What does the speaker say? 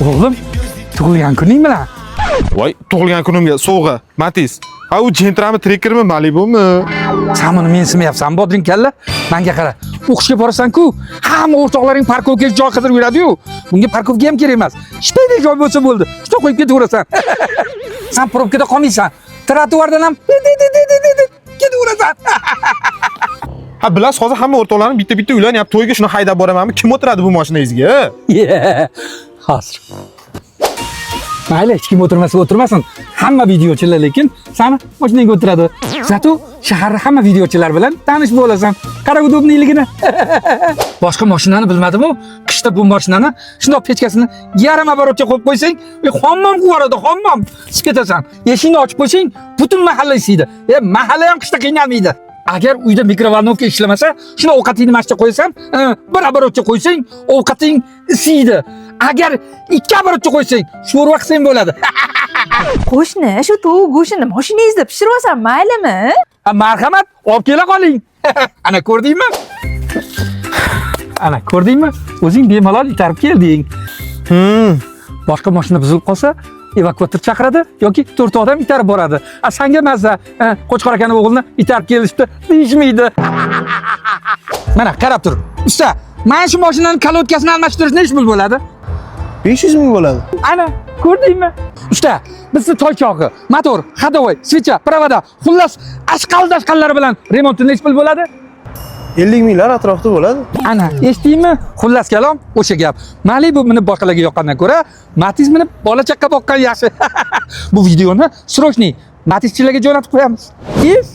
Oğlum, tug'ilgan kuning bilan. Voy, tug'ilgan kunimga sovg'a, Matiz. Ha u Gentrami Trekkermi, Malibu'mi? Sen buni mensimayapsan, bodring kalla. Menga qara. O'qishga borasan-ku, hamma o'rtoqlaring parkovga joy qidirib yuradi-yu. Bunga parkovga ham kerak emas. Shpayda joy bo'lsa bo'ldi. Shunday qo'yib ketaverasan. Sen probkada qolmaysan. Trotuardan ham ketaverasan. Ha, bilasiz, hozir hamma o'rtoqlarim bitta-bitta uylanyapti. To'yga shuni haydab boramanmi? Kim o'tiradi bu mashinangizga? Hozir. Mayli, hech kim o'tirmasin. Hamma videochilar lekin seni mashinangga o'tiradi. Zato shaharda hamma videochilar bilan tanish bo'lasan. Qara udobniligini. Boshqa mashinani bilmadim-ku. Qishda bu mashinani shundoq pechkasini yarim оборотga qo'yib qo'ysang, hammam quvuradi, hammam. Chiqib ketasan. Eshikni ochib qo'ysang, butun mahalla isiydi. Mahalla ham qishda qiynalmaydi. Agar uyda mikrovolnovka ishlamasa, shuni ovqatingni mashqa qo'ysam, bir оборотga qo'ysang, ovqating isiydi. Agar ikki оборотga qo'ysang, sho'rva qilsang bo'ladi. Qo'shni, shu tovuq go'shtini mashinangizda pishirasan, maylimi? Marhamat, olib kela qoling. Ana ko'rdingmi? Ana ko'rdingmi? O'zing bemalol itarib kelding. Boshqa mashina buzilib qolsa, evakuator chaqiradi yoki 4 odam itarib boradi. Senga mazza, Qo'chqor akaning o'g'lini itarib kelishdi deyishmaydi. Mana qarab tur. Usta, mana shu mashinaning kalotkasini almashtirish necha pul bo'ladi? 500 ming bo'ladi. Ana, ko'rdingmi? Usta, bizning toy chog'i, motor, ходовой, свеча, provoda, xullas ashqal-dashqallari bilan remonti necha pul bo'ladi? 50 minglar atrofida bo'ladi. Ana, eshitdingmi? Xullas kalom, o'sha gap. Malibu minib boshqalarga yoqqandan ko'ra, Matiz minib bola chaqa boqqan yaxshi. Bu videoni срочный Matizchilarga jo'natib qo'yamiz. Yes.